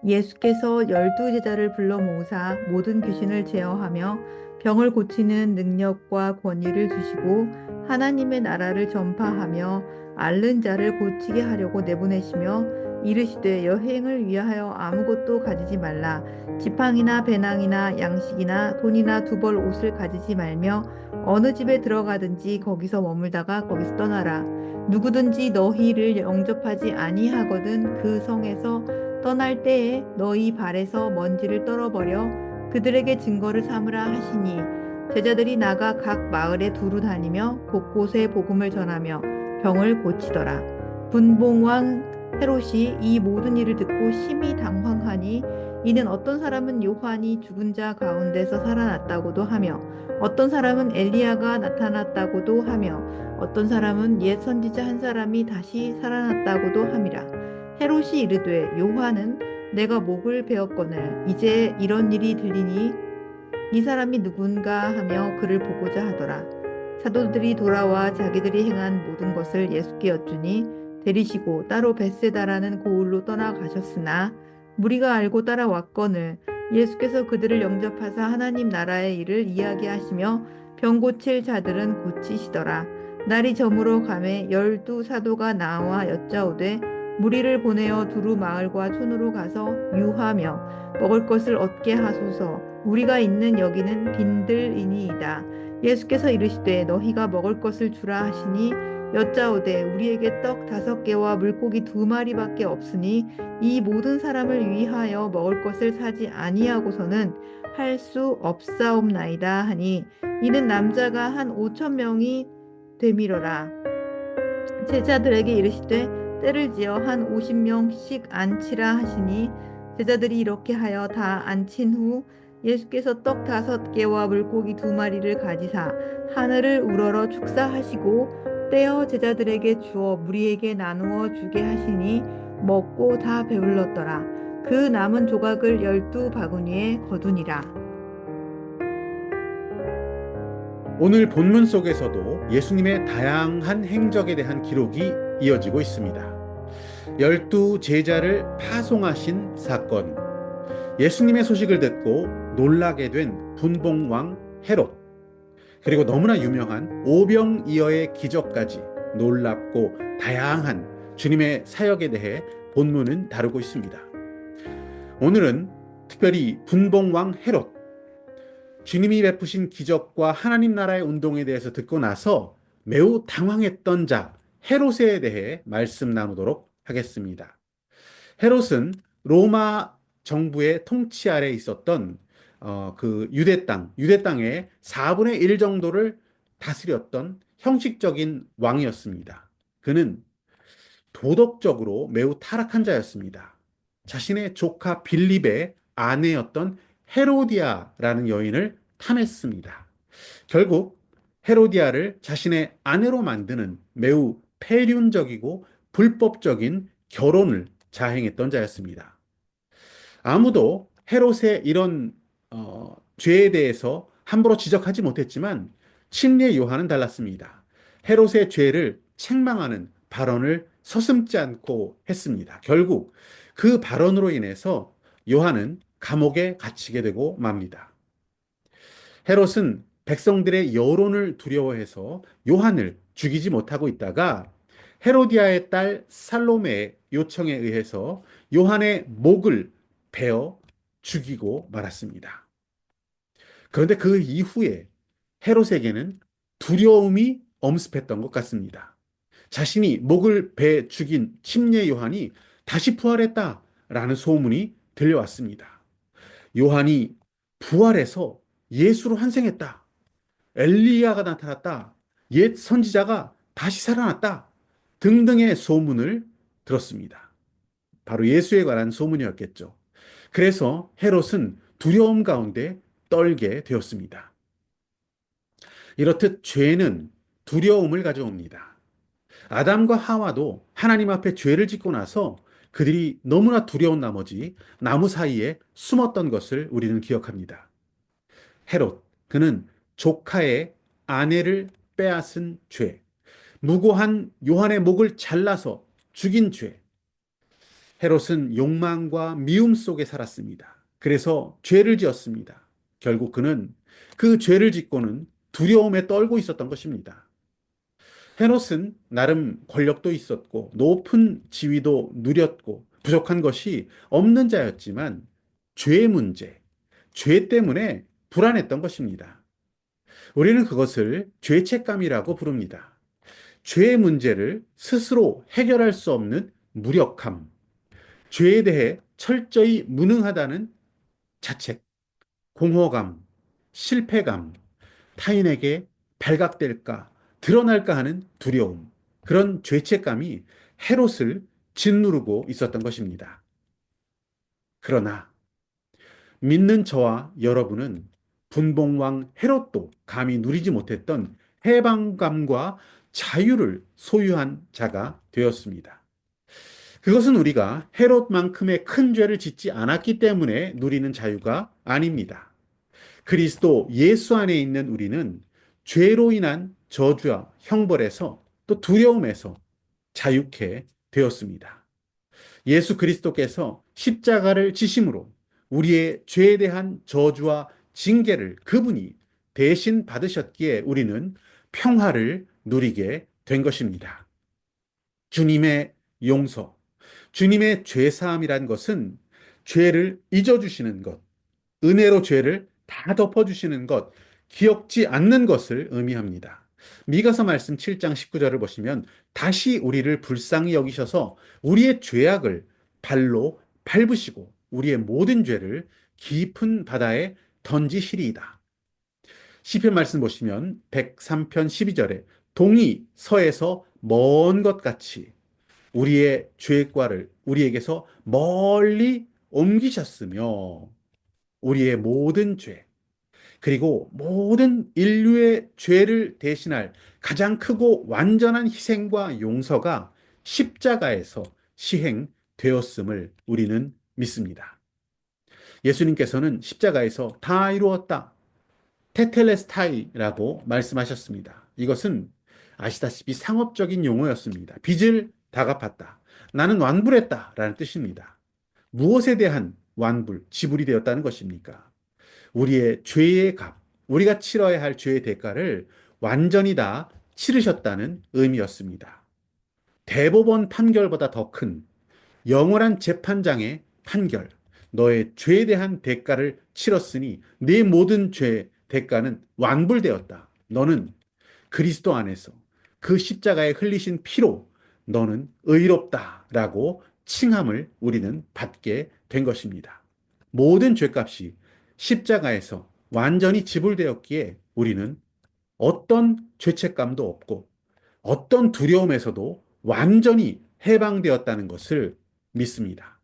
예수께서 12 제자를 불러 모으사 모든 귀신을 제어하며 병을 고치는 능력과 권위를 주시고 하나님의 나라를 전파하며 앓는 자를 고치게 하려고 내보내시며 이르시되 여행을 위하여 아무것도 가지지 말라. 지팡이나 배낭이나 양식이나 돈이나 두 벌 옷을 가지지 말며 어느 집에 들어가든지 거기서 머물다가 거기서 떠나라. 누구든지 너희를 영접하지 아니하거든 그 성에서 떠날 때에 너희 발에서 먼지를 떨어버려 그들에게 증거를 삼으라 하시니 제자들이 나가 각 마을에 두루 다니며 곳곳에 복음을 전하며 병을 고치더라. 분봉왕 헤롯이 이 모든 일을 듣고 심히 당황하니 이는 어떤 사람은 요한이 죽은 자 가운데서 살아났다고도 하며 어떤 사람은 엘리야가 나타났다고도 하며 어떤 사람은 옛 선지자 한 사람이 다시 살아났다고도 함이라. 헤롯이 이르되 요한은 내가 목을 베었거늘 이제 이런 일이 들리니 이 사람이 누군가 하며 그를 보고자 하더라. 사도들이 돌아와 자기들이 행한 모든 것을 예수께 여쭈니 데리시고 따로 벳세다라는 고을로 떠나가셨으나 무리가 알고 따라왔거늘 예수께서 그들을 영접하사 하나님 나라의 일을 이야기하시며 병 고칠 자들은 고치시더라. 날이 저물어 가매 12 사도가 나와 여짜오되 무리를 보내어 두루 마을과 촌으로 가서 유하며 먹을 것을 얻게 하소서. 우리가 있는 여기는 빈들이니이다. 예수께서 이르시되 너희가 먹을 것을 주라 하시니 여짜오되 우리에게 떡 5개와 물고기 2마리밖에 없으니 이 모든 사람을 위하여 먹을 것을 사지 아니하고서는 할 수 없사옵나이다 하니 이는 남자가 한 5,000명이 되밀어라. 제자들에게 이르시되 때를 지어 한 50명씩 앉히라 하시니 제자들이 이렇게 하여 다 앉힌 후 예수께서 떡 5개와 물고기 2마리를 가지사 하늘을 우러러 축사하시고 떼어 제자들에게 주어 무리에게 나누어 주게 하시니 먹고 다 배불렀더라. 그 남은 조각을 12바구니에 거두니라. 오늘 본문 속에서도 예수님의 다양한 행적에 대한 기록이 이어지고 있습니다. 12 제자를 파송하신 사건, 예수님의 소식을 듣고 놀라게 된 분봉왕 헤롯, 그리고 너무나 유명한 오병이어의 기적까지 놀랍고 다양한 주님의 사역에 대해 본문은 다루고 있습니다. 오늘은 특별히 분봉왕 헤롯, 주님이 베푸신 기적과 하나님 나라의 운동에 대해서 듣고 나서 매우 당황했던 자 헤롯에 대해 말씀 나누도록 하겠습니다. 헤롯은 로마 정부의 통치 아래 있었던 그 유대 땅의 4분의 1 정도를 다스렸던 형식적인 왕이었습니다. 그는 도덕적으로 매우 타락한 자였습니다. 자신의 조카 빌립의 아내였던 헤로디아라는 여인을 탐했습니다. 결국 헤로디아를 자신의 아내로 만드는 매우 폐륜적이고 불법적인 결혼을 자행했던 자였습니다. 아무도 헤롯의 이런 죄에 대해서 함부로 지적하지 못했지만 침례 요한은 달랐습니다. 헤롯의 죄를 책망하는 발언을 서슴지 않고 했습니다. 결국 그 발언으로 인해서 요한은 감옥에 갇히게 되고 맙니다. 헤롯은 백성들의 여론을 두려워해서 요한을 죽이지 못하고 있다가 헤로디아의 딸 살로메의 요청에 의해서 요한의 목을 베어 죽이고 말았습니다. 그런데 그 이후에 헤롯에게는 두려움이 엄습했던 것 같습니다. 자신이 목을 베 죽인 침례 요한이 다시 부활했다라는 소문이 들려왔습니다. 요한이 부활해서 예수로 환생했다. 엘리야가 나타났다. 옛 선지자가 다시 살아났다. 등등의 소문을 들었습니다. 바로 예수에 관한 소문이었겠죠. 그래서 헤롯은 두려움 가운데 떨게 되었습니다. 이렇듯 죄는 두려움을 가져옵니다. 아담과 하와도 하나님 앞에 죄를 짓고 나서 그들이 너무나 두려운 나머지 나무 사이에 숨었던 것을 우리는 기억합니다. 헤롯, 그는 조카의 아내를 빼앗은 죄, 무고한 요한의 목을 잘라서 죽인 죄, 헤롯은 욕망과 미움 속에 살았습니다. 그래서 죄를 지었습니다. 결국 그는 그 죄를 짓고는 두려움에 떨고 있었던 것입니다. 헤롯은 나름 권력도 있었고 높은 지위도 누렸고 부족한 것이 없는 자였지만 죄의 문제, 죄 때문에 불안했던 것입니다. 우리는 그것을 죄책감이라고 부릅니다. 죄의 문제를 스스로 해결할 수 없는 무력함, 죄에 대해 철저히 무능하다는 자책, 공허감, 실패감, 타인에게 발각될까, 드러날까 하는 두려움, 그런 죄책감이 헤롯을 짓누르고 있었던 것입니다. 그러나 믿는 저와 여러분은 분봉왕 헤롯도 감히 누리지 못했던 해방감과 자유를 소유한 자가 되었습니다. 그것은 우리가 헤롯만큼의 큰 죄를 짓지 않았기 때문에 누리는 자유가 아닙니다. 그리스도 예수 안에 있는 우리는 죄로 인한 저주와 형벌에서 또 두려움에서 자유케 되었습니다. 예수 그리스도께서 십자가를 지심으로 우리의 죄에 대한 저주와 징계를 그분이 대신 받으셨기에 우리는 평화를 누리게 된 것입니다. 주님의 용서, 주님의 죄사함이란 것은 죄를 잊어주시는 것, 은혜로 죄를 다 덮어주시는 것, 기억지 않는 것을 의미합니다. 미가서 말씀 7장 19절을 보시면 다시 우리를 불쌍히 여기셔서 우리의 죄악을 발로 밟으시고 우리의 모든 죄를 깊은 바다에 던지시리이다. 시편 말씀 보시면 103편 12절에 동이 서에서 먼 것 같이 우리의 죄과를 우리에게서 멀리 옮기셨으며 우리의 모든 죄, 그리고 모든 인류의 죄를 대신할 가장 크고 완전한 희생과 용서가 십자가에서 시행되었음을 우리는 믿습니다. 예수님께서는 십자가에서 다 이루었다. 테텔레스타이라고 말씀하셨습니다. 이것은 아시다시피 상업적인 용어였습니다. 빚을 다 갚았다. 나는 완불했다라는 뜻입니다. 무엇에 대한 완불, 지불이 되었다는 것입니까? 우리의 죄의 값, 우리가 치러야 할 죄의 대가를 완전히 다 치르셨다는 의미였습니다. 대법원 판결보다 더 큰 영원한 재판장의 판결, 너의 죄에 대한 대가를 치렀으니 네 모든 죄의 대가는 완불되었다. 너는 그리스도 안에서 그 십자가에 흘리신 피로 너는 의롭다라고 칭함을 우리는 받게 된 것입니다. 모든 죄값이 십자가에서 완전히 지불되었기에 우리는 어떤 죄책감도 없고 어떤 두려움에서도 완전히 해방되었다는 것을 믿습니다.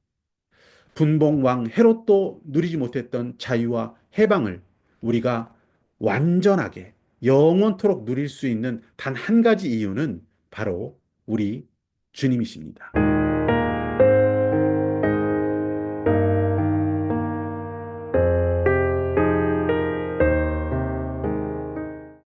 분봉왕 헤롯도 누리지 못했던 자유와 해방을 우리가 완전하게 영원토록 누릴 수 있는 단 한 가지 이유는 바로 우리 주님이십니다.